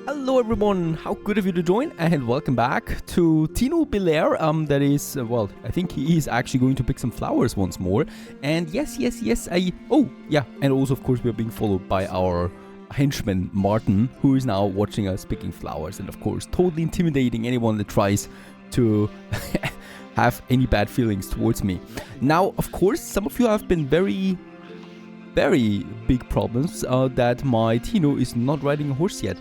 Hello everyone, how good of you to join and welcome back to Tino Belair. That is, well, I think he is actually going to pick some flowers once more. And yes, and also of course we are being followed by our henchman Martin, who is now watching us picking flowers and of course totally intimidating anyone that tries to have any bad feelings towards me. Now, of course, some of you have been very big problems that my Tino is not riding a horse yet.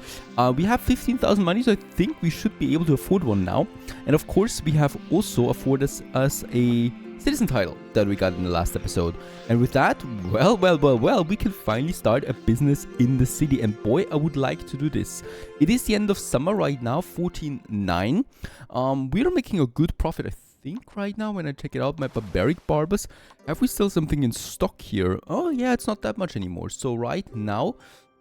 We have 15,000 money, so I think we should be able to afford one now. And of course, we have also afforded us a citizen title that we got in the last episode. And with that, well, we can finally start a business in the city. And boy, I would like to do this. It is the end of summer right now, 14.9. We are making a good profit, I think, right now when I check it out. My barbaric barbers, have we still something in stock here? Oh yeah, it's not that much anymore. So right now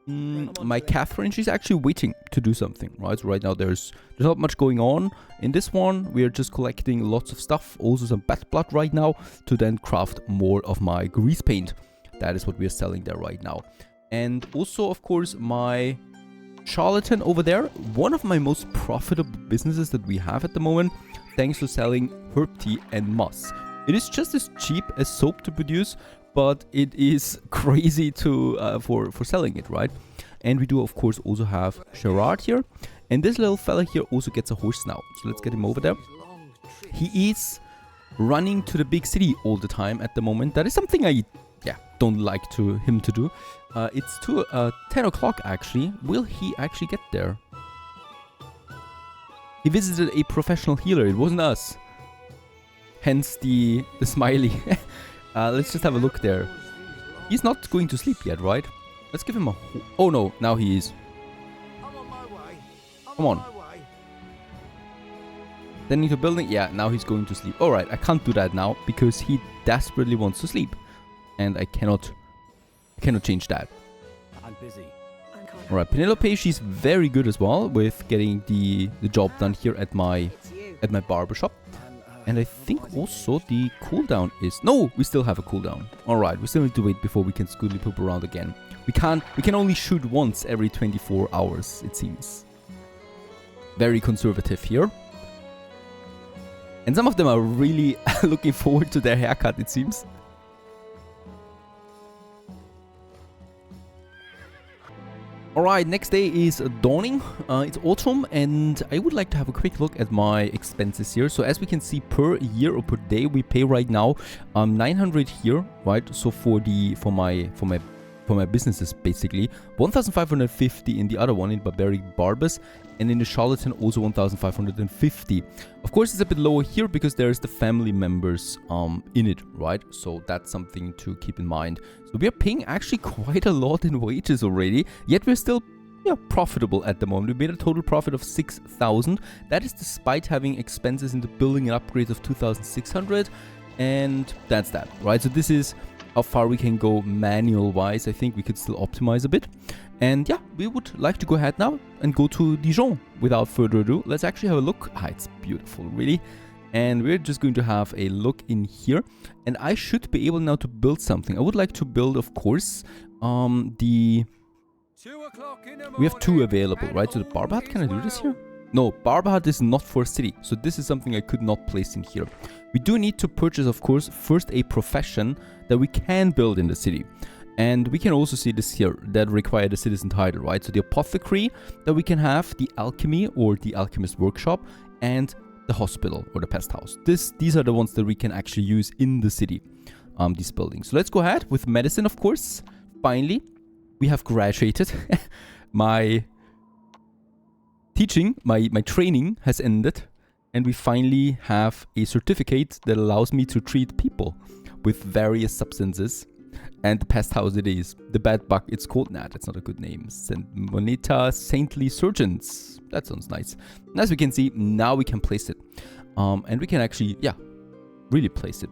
my Catherine, she's actually waiting to do something, right? So right now there's not much going on in this one. We are just collecting lots of stuff, also some bat blood right now, to then craft more of my grease paint. That is what we are selling there right now. And also of course my charlatan over there, one of my most profitable businesses that we have at the moment, thanks to selling herb tea and moss. It is just as cheap as soap to produce, but it is crazy to for selling it, right? And we do of course also have Gerard here, and this little fella here also gets a horse now. So let's get him over there. He is running to the big city all the time at the moment. That is something I don't like him to do. It's 10 o'clock actually. Will he actually get there? He visited a professional healer. It wasn't us. Hence the smiley. Let's just have a look there. He's not going to sleep yet, right? Let's give him a... Oh no, now he is. Come on. Then into building. Yeah, now he's going to sleep. Alright, I can't do that now because he desperately wants to sleep. And I cannot change that. I'm busy. Alright, Penelope, she's very good as well with getting the job done here at my barbershop. And I think also the cooldown is... No, we still have a cooldown. Alright, we still need to wait before we can scootly poop around again. We can only shoot once every 24 hours, it seems. Very conservative here. And some of them are really looking forward to their haircut, it seems. Alright, next day is dawning, it's autumn, and I would like to have a quick look at my expenses here. So as we can see, per year or per day, we pay right now 900 here, right? So for my businesses basically, 1,550 in the other one in barbaric barbers, and in the charlatan also 1,550. Of course, it's a bit lower here because there's the family members in it, right? So that's something to keep in mind. So we are paying actually quite a lot in wages already, yet we're still profitable at the moment. We made a total profit of 6,000. That is despite having expenses in the building and upgrades of 2,600, and that's that, right? So this is how far we can go manual wise. I think we could still optimize a bit. And yeah, we would like to go ahead now and go to Dijon. Without further ado, let's actually have a look. It's beautiful, really. And we're just going to have a look in here. And I should be able now to build something. I would like to build, of course, we have two available, right? So the Barbar, can I do this here? No, Barbar is not for city. So this is something I could not place in here. We do need to purchase, of course, first a profession that we can build in the city. And we can also see this here that require the citizen title, right? So the apothecary that we can have, the alchemy or the alchemist workshop, and the hospital or the pest house. These are the ones that we can actually use in the city, these buildings. So let's go ahead with medicine, of course. Finally, we have graduated. My teaching, my training has ended. And we finally have a certificate that allows me to treat people with various substances. And the pest house it is. The bad bug, it's called... Nah, that's not a good name. Moneta Saintly Surgeons. That sounds nice. And as we can see, now we can place it. And we can actually, really place it.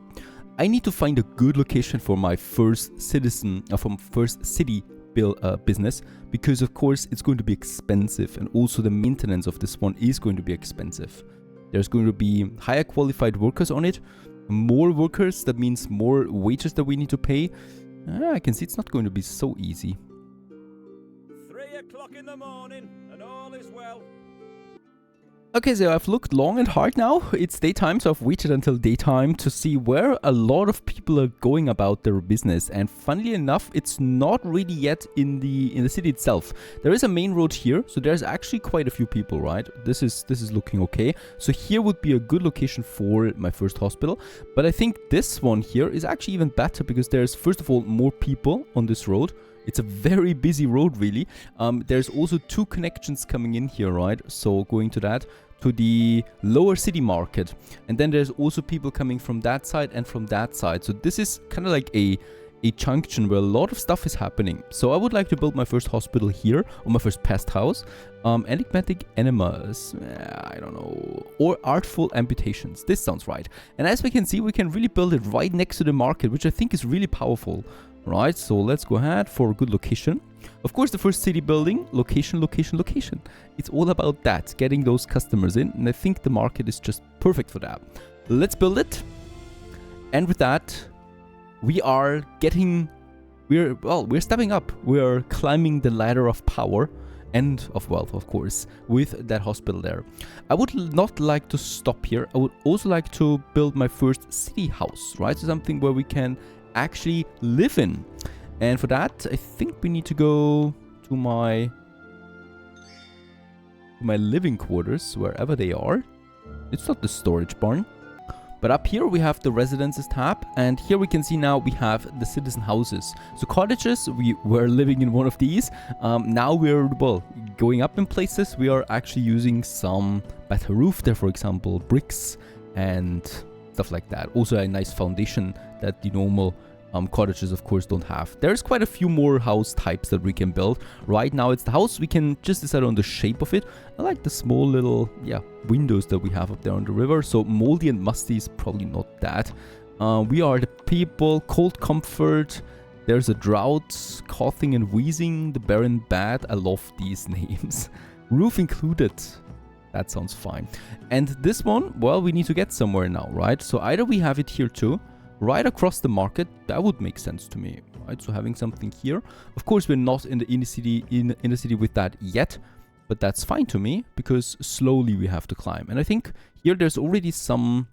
I need to find a good location for my first city business. Because, of course, it's going to be expensive. And also the maintenance of this one is going to be expensive. There's going to be higher qualified workers on it. More workers, that means more wages that we need to pay. I can see it's not going to be so easy. o'clock in the morning, and all is well. Okay, so I've looked long and hard now. It's daytime, so I've waited until daytime to see where a lot of people are going about their business. And funnily enough, it's not really yet in the city itself. There is a main road here, so there's actually quite a few people, right? This is looking okay. So here would be a good location for my first hospital. But I think this one here is actually even better because there's, first of all, more people on this road. It's a very busy road, really. There's also 2 connections coming in here, right? So going to that, to the lower city market. And then there's also people coming from that side and from that side. So this is kind of like a junction where a lot of stuff is happening. So I would like to build my first hospital here, or my first pest house. Enigmatic enemas, I don't know, or artful amputations. This sounds right. And as we can see, we can really build it right next to the market, which I think is really powerful. Right, so let's go ahead for a good location. Of course, the first city building, location, location, location. It's all about that, getting those customers in, and I think the market is just perfect for that. Let's build it. And with that, we're stepping up. We're climbing the ladder of power and of wealth, of course, with that hospital there. I would not like to stop here. I would also like to build my first city house, right? So something where we can actually live in. And for that, I think we need to go to my living quarters, wherever they are. It's not the storage barn. But up here we have the residences tab, and here we can see now we have the citizen houses. So cottages, we were living in one of these. Now we're, well, going up in places. We are actually using some better roof there, for example, bricks and stuff like that. Also a nice foundation that the normal cottages, of course, don't have. There's quite a few more house types that we can build. Right now it's the house. We can just decide on the shape of it. I like the small little, windows that we have up there on the river. So moldy and musty is probably not that. We are the people, cold comfort. There's a drought, coughing and wheezing, the barren bad. I love these names. Roof included. That sounds fine. And this one, well, we need to get somewhere now, right? So either we have it here too, right across the market. That would make sense to me, right? So having something here. Of course, we're not in the city with that yet, but that's fine to me because slowly we have to climb. And I think here there's already some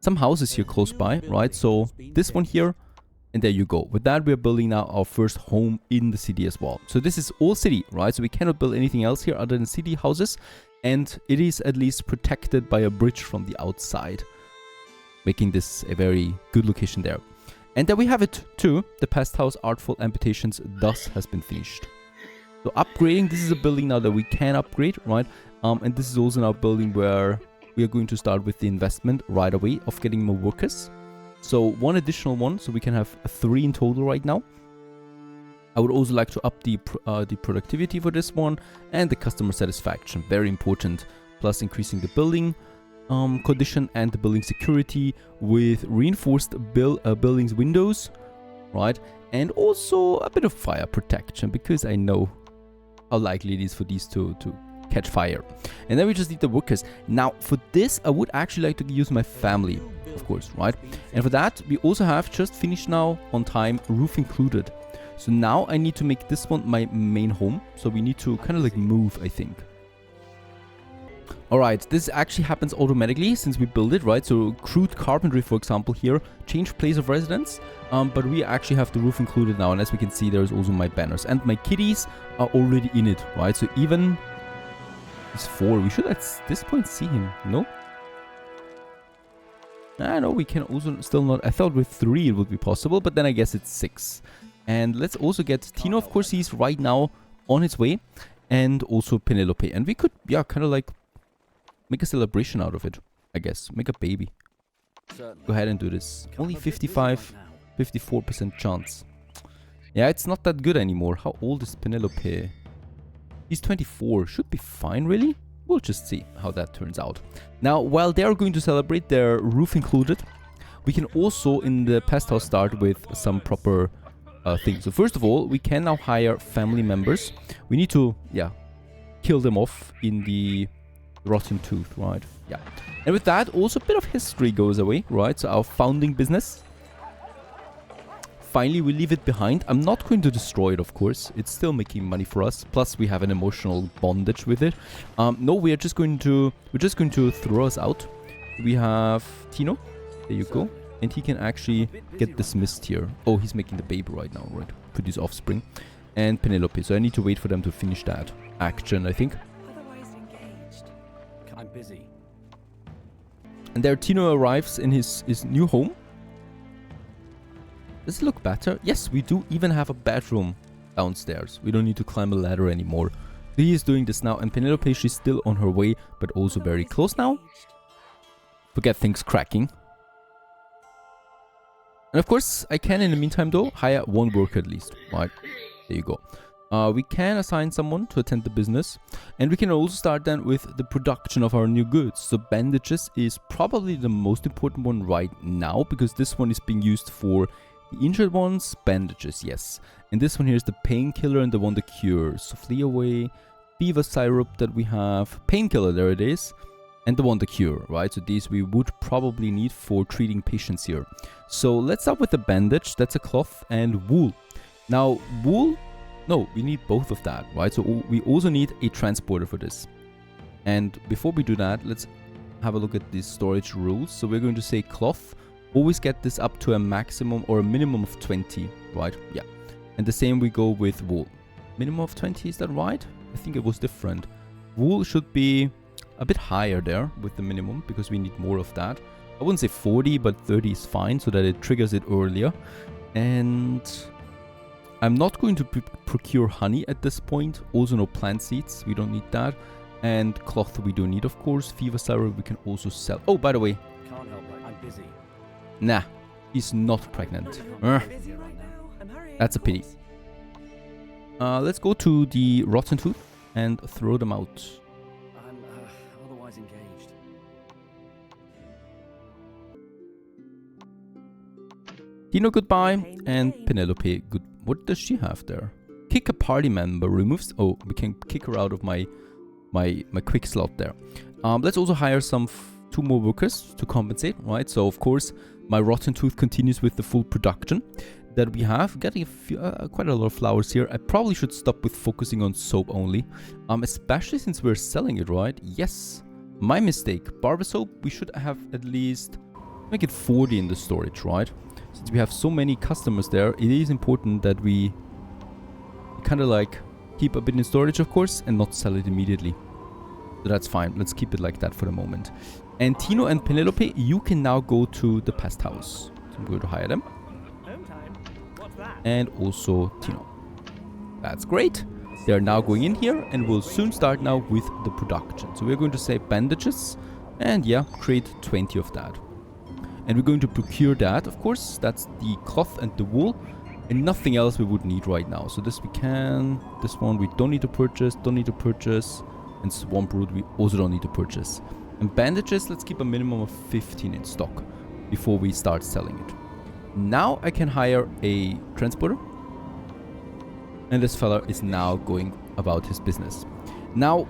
houses here close by, right? So this one here, and there you go. With that, we're building now our first home in the city as well. So this is all city, right? So we cannot build anything else here other than city houses. And it is at least protected by a bridge from the outside, making this a very good location there. And there we have it too. The pest house artful amputations thus has been finished. So upgrading, this is a building now that we can upgrade, right? And this is also now a building where we are going to start with the investment right away of getting more workers. So one additional one, so we can have 3 in total right now. I would also like to up the productivity for this one and the customer satisfaction, very important. Plus increasing the building condition and the building security with reinforced buildings windows, right? And also a bit of fire protection because I know how likely it is for these to catch fire. And then we just need the workers. Now for this, I would actually like to use my family, of course, right? And for that, we also have just finished now on time, roof included. So now I need to make this one my main home. So we need to kind of like move, I think. Alright, this actually happens automatically since we build it, right? So crude carpentry, for example, here, change place of residence. But we actually have the roof included now. And as we can see, there's also my banners. And my kitties are already in it, right? So even... He's 4. We should at this point see him, no? I know we can also still not... I thought with 3 it would be possible, but then I guess it's 6. And let's also get Tino, of course, he's right now on his way. And also Penelope. And we could, yeah, kind of like make a celebration out of it, I guess. Make a baby. Go ahead and do this. Only 54% chance. Yeah, it's not that good anymore. How old is Penelope? He's 24. Should be fine, really. We'll just see how that turns out. Now, while they are going to celebrate their roof included, we can also in the pest house start with some proper things. So first of all, we can now hire family members. We need to, yeah, kill them off in the rotten tooth, right? Yeah. And with that, also a bit of history goes away, right? So our founding business. finally we leave it behind. I'm not going to destroy it, of course. It's still making money for us. Plus we have an emotional bondage with it. No, we're just going to throw us out. We have Tino. There you go. And he can actually get dismissed here. Oh, he's making the baby right now, right? Produce offspring. And Penelope. So I need to wait for them to finish that action, I think. I'm busy. And there Tino arrives in his new home. Does it look better? Yes, we do even have a bedroom downstairs. We don't need to climb a ladder anymore. He is doing this now. And Penelope, she's still on her way, but also very close now. Forget things cracking. And of course, I can in the meantime though hire one worker at least. Right, there you go. We can assign someone to attend the business. And we can also start then with the production of our new goods. So bandages is probably the most important one right now, because this one is being used for the injured ones. Bandages, yes. And this one here is the painkiller and the one that cures. So flee away, fever syrup that we have, painkiller, there it is. And the one that cure, right? So these we would probably need for treating patients here. So let's start with the bandage. That's a cloth and wool. Now wool, no, we need both of that, right? So we also need a transporter for this. And before we do that, let's have a look at these storage rules. So we're going to say cloth, always get this up to a maximum or a minimum of 20, right? Yeah. And the same we go with wool. Minimum of 20, is that right? I think it was different. Wool should be a bit higher there with the minimum, because we need more of that. I wouldn't say 40, but 30 is fine, so that it triggers it earlier. And I'm not going to procure honey at this point. Also no plant seeds, we don't need that. And cloth we do need, of course. Fever syrup we can also sell. Oh, by the way. Can't help it. I'm busy. Nah, he's not pregnant. That's a pity. Let's go to the rotten tooth and throw them out. I'm otherwise engaged. Tino, goodbye. And Penelope, good. What does she have there? Kick a party member. Removes... Oh, we can kick her out of my quick slot there. Let's also hire some... 2 more workers to compensate, right? So, of course, my rotten tooth continues with the full production that we have. Getting a few, quite a lot of flowers here. I probably should stop with focusing on soap only. Especially since we're selling it, right? Yes. My mistake. Barber soap, we should have at least... Make it 40 in the storage, right? Since we have so many customers there, it is important that we kind of like keep a bit in storage, of course, and not sell it immediately. So that's fine. Let's keep it like that for the moment. And Tino and Penelope, you can now go to the pest house. So I'm going to hire them. Home time. What's that? And also Tino. That's great. They are now going in here and we'll soon start now with the production. So we're going to say bandages and yeah, create 20 of that. And we're going to procure that, of course. That's the cloth and the wool. And nothing else we would need right now. So this we can. This one we don't need to purchase. Don't need to purchase. And swamp root we also don't need to purchase. And bandages, let's keep a minimum of 15 in stock before we start selling it. Now I can hire a transporter. And this fella is now going about his business. Now,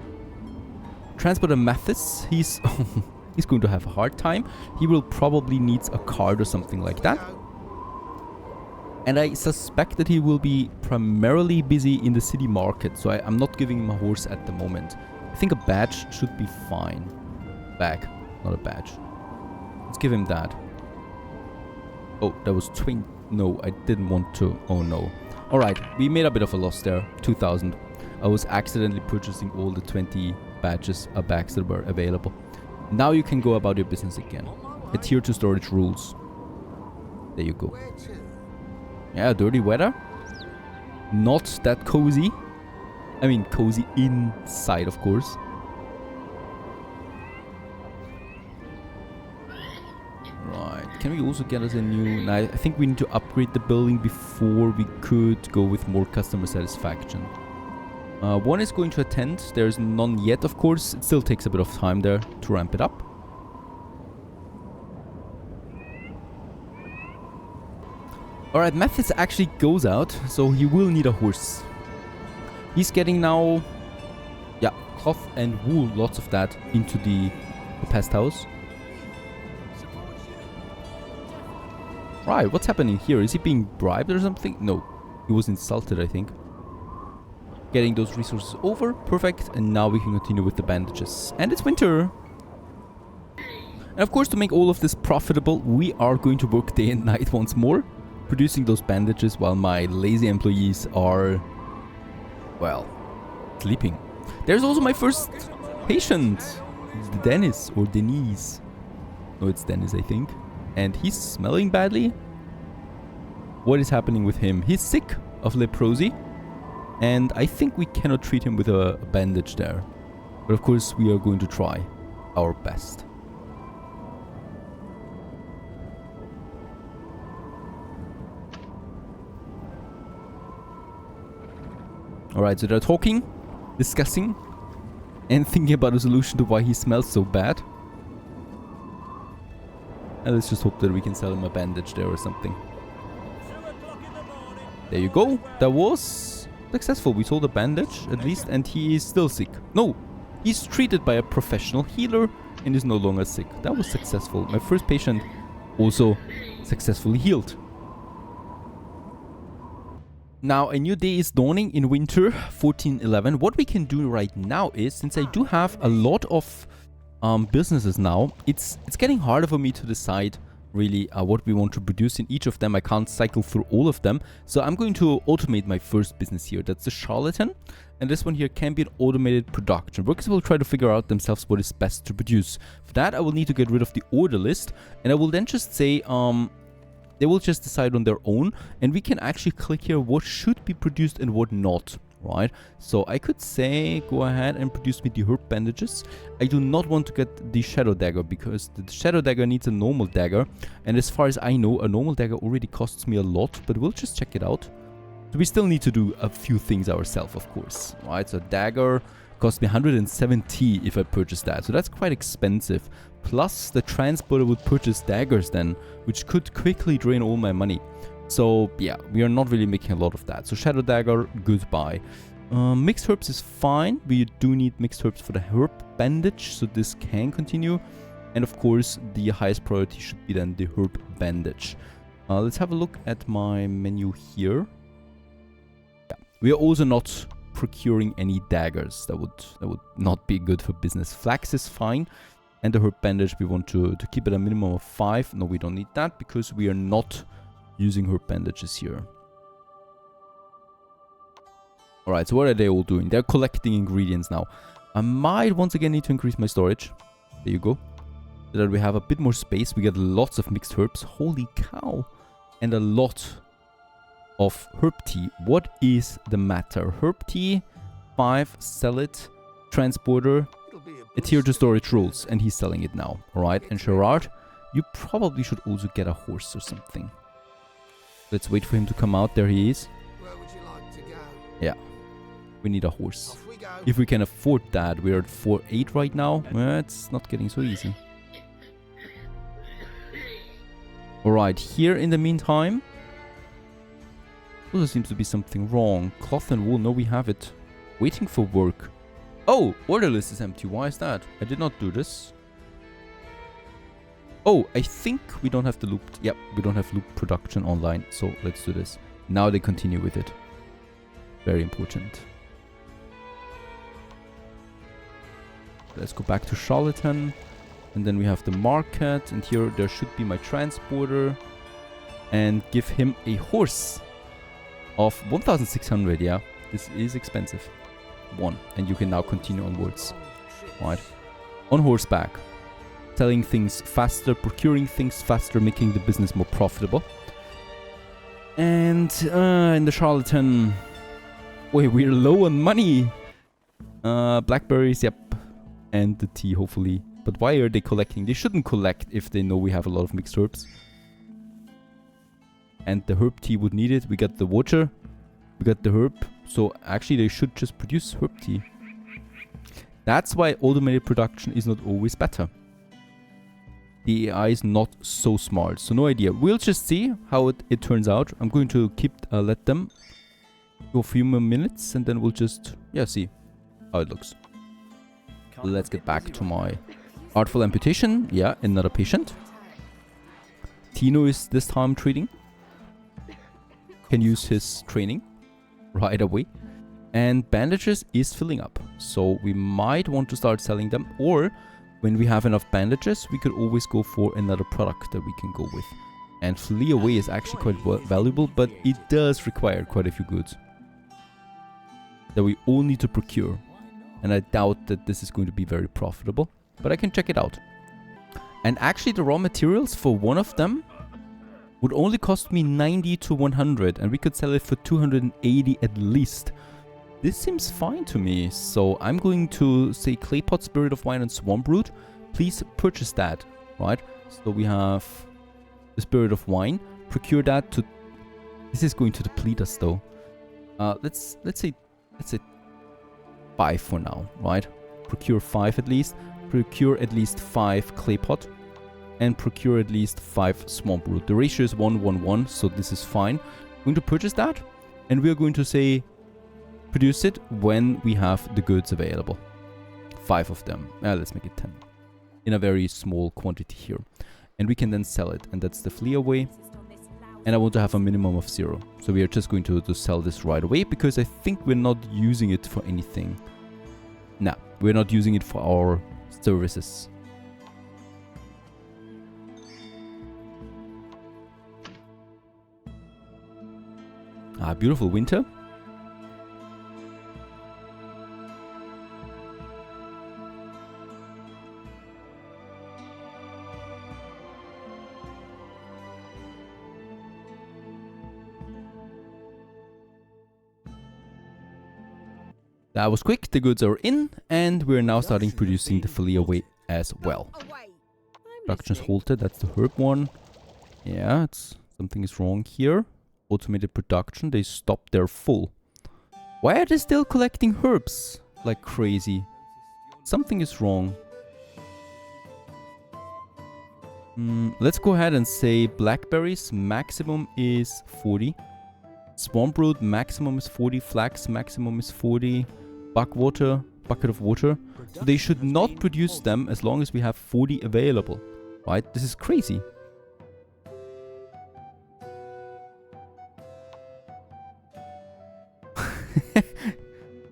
transporter Mathis, he's going to have a hard time. He will probably need a cart or something like that. And I suspect that he will be primarily busy in the city market. So I'm not giving him a horse at the moment. I think a badge should be fine. Bag, not a badge. Let's give him that. Oh, that was twin. No, I didn't want to. Oh no. Alright, we made a bit of a loss there. 2,000. I was accidentally purchasing all the 20 badges, bags that were available. Now you can go about your business again. Adhere to storage rules. There you go. Yeah, dirty weather. Not that cozy. I mean, cozy inside, of course. Right. Can we also get us a new... I think we need to upgrade the building before we could go with more customer satisfaction. One is going to attend. There's none yet, of course. It still takes a bit of time there to ramp it up. Alright, Mathis actually goes out, so he will need a horse. He's getting now... Yeah, cloth and wool, lots of that, into the pest house. Right, what's happening here? Is he being bribed or something? No, he was insulted, I think. Getting those resources over. Perfect. And now we can continue with the bandages. And it's winter. And of course, to make all of this profitable, we are going to work day and night once more, producing those bandages while my lazy employees are, well, sleeping. There's also my first patient, Dennis or Denise. No, it's Dennis, I think. And he's smelling badly. What is happening with him? He's sick of leprosy. And I think we cannot treat him with a bandage there. But of course, we are going to try our best. Alright, so they're talking, discussing, and thinking about a solution to why he smells so bad. And let's just hope that we can sell him a bandage there or something. There you go. That was successful. We sold a bandage, at least, and he is still sick. No, he's treated by a professional healer and is no longer sick. That was successful. My first patient also successfully healed. Now, a new day is dawning in winter 1411. What we can do right now is, since I do have a lot of businesses now, it's getting harder for me to decide really what we want to produce in each of them. I can't cycle through all of them. So I'm going to automate my first business here. That's the charlatan. And this one here can be an automated production. Workers will try to figure out themselves what is best to produce. For that, I will need to get rid of the order list. And I will then just say, they will just decide on their own, and we can actually click here what should be produced and what not, right? So I could say, go ahead and produce me the herb bandages. I do not want to get the shadow dagger because the shadow dagger needs a normal dagger. And as far as I know, a normal dagger already costs me a lot, but we'll just check it out. So we still need to do a few things ourselves, of course, right? So dagger cost me 170 if I purchase that. So that's quite expensive. Plus the transporter would purchase daggers then, which could quickly drain all my money. So yeah, we are not really making a lot of that. So shadow dagger, goodbye. Mixed herbs is fine. We do need mixed herbs for the herb bandage, so this can continue. And of course, the highest priority should be then the herb bandage. Let's have a look at my menu here. Yeah, we are also not procuring any daggers. That would not be good for business. Flax is fine. And the herb bandage, we want to keep it a minimum of 5. No, we don't need that because we are not using herb bandages here. Alright, so what are they all doing? They're collecting ingredients now. I might once again need to increase my storage. There you go. So that we have a bit more space. We get lots of mixed herbs. Holy cow. And a lot of herb tea. What is the matter? Herb tea, 5, sell it, transporter. Adhere to storage rules, and he's selling it now. Alright, and Gerard, you probably should also get a horse or something. Let's wait for him to come out. There he is. Where would you like to go? Yeah, we need a horse. Off we go. If we can afford that. We're at 4.8 right now. Well, it's not getting so easy. Alright, here in the meantime, also seems to be something wrong. Cloth and wool, no, we have it. Waiting for work. Oh, order list is empty. Why is that? I did not do this. Oh, I think we don't have the loop. Yep, we don't have loop production online. So let's do this. Now they continue with it. Very important. Let's go back to charlatan. And then we have the market. And here there should be my transporter. And give him a horse of 1,600. Yeah, this is expensive. 1, and you can now continue onwards. Right, on horseback, selling things faster, procuring things faster, making the business more profitable. And in the charlatan, wait, we're low on money. Blackberries, yep, and the tea, hopefully. But why are they collecting? They shouldn't collect if they know we have a lot of mixed herbs. And the herb tea would need it. We got the water, we got the herb. So actually they should just produce herb tea. That's why automated production is not always better. The AI is not so smart, so no idea. We'll just see how it turns out. I'm going to let them go a few more minutes and then we'll just, yeah, see how it looks. Let's get back to my artful amputation. Yeah, another patient. Tino is this time trading. Can use his training right away. And bandages is filling up. So we might want to start selling them. Or when we have enough bandages, we could always go for another product that we can go with. And flee away is actually quite valuable, but it does require quite a few goods that we all need to procure. And I doubt that this is going to be very profitable, but I can check it out. And actually the raw materials for one of them would only cost me 90 to 100, and we could sell it for 280 at least. This seems fine to me, so I'm going to say clay pot, spirit of wine, and swamp root. Please purchase that, right? So we have the spirit of wine. Procure that to... This is going to deplete us though. Let's say 5 for now, right? Procure 5 at least. Procure at least 5 clay pot. And procure at least 5 swamp root. The ratio is 1, 1, 1, so this is fine. I'm going to purchase that. And we are going to say... produce it when we have the goods available. 5 of them. Let's make it 10. In a very small quantity here. And we can then sell it. And that's the flee away. And I want to have a minimum of 0. So we are just going to sell this right away. Because I think we're not using it for anything. No, we're not using it for our services. Beautiful winter. That was quick, the goods are in, and we're now starting producing the filet away as well. Production's halted, that's the herb one. Yeah, something is wrong here. Automated production, they stopped their full. Why are they still collecting herbs like crazy? Something is wrong. Let's go ahead and say blackberries maximum is 40. Swamp root maximum is 40. Flax maximum is 40. Bucket of water. So they should not produce them as long as we have 40 available. Right? This is crazy.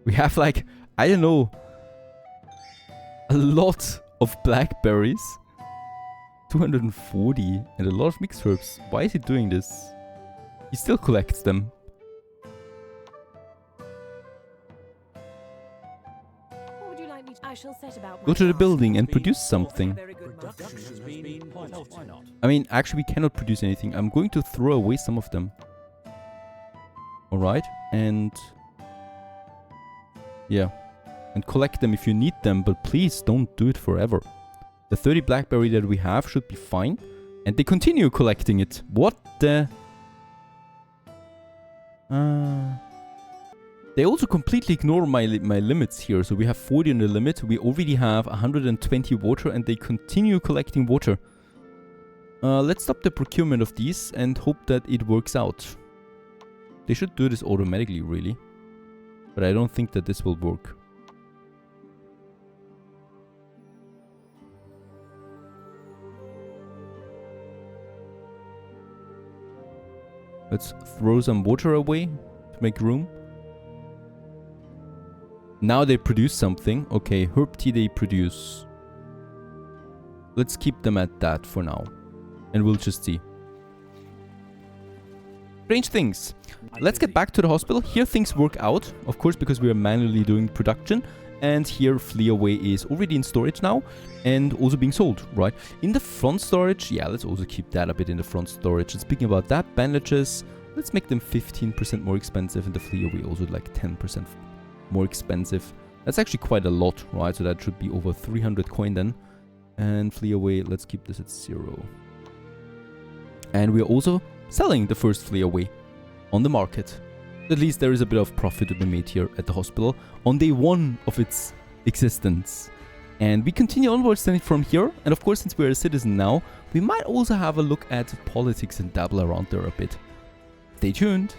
We have like, I don't know, a lot of blackberries. 240 and a lot of mixed herbs. Why is he doing this? He still collects them. What would you like me to? I shall set about Go to the building and produce something. I mean, actually we cannot produce anything. I'm going to throw away some of them. Alright, and... yeah. And collect them if you need them, but please don't do it forever. The 30 blackberry that we have should be fine. And they continue collecting it. What the... They also completely ignore my limits here. So we have 40 on the limit. We already have 120 water and they continue collecting water. Let's stop the procurement of these and hope that it works out. They should do this automatically, really. But I don't think that this will work. Let's throw some water away to make room. Now they produce something. Okay, herb tea they produce. Let's keep them at that for now. And we'll just see. Strange things. Let's get back to the hospital. Here things work out, of course, because we are manually doing production. And here flee away is already in storage now and also being sold, right? In the front storage, yeah, let's also keep that a bit in the front storage. And speaking about that, bandages, let's make them 15% more expensive, and the flee away also like 10% more expensive. That's actually quite a lot, right? So that should be over 300 coin then. And flee away, let's keep this at 0. And we're also selling the first flee away on the market. At least there is a bit of profit to be made here at the hospital on day 1 of its existence. And we continue onwards then from here. And of course, since we're a citizen now, we might also have a look at politics and dabble around there a bit. Stay tuned.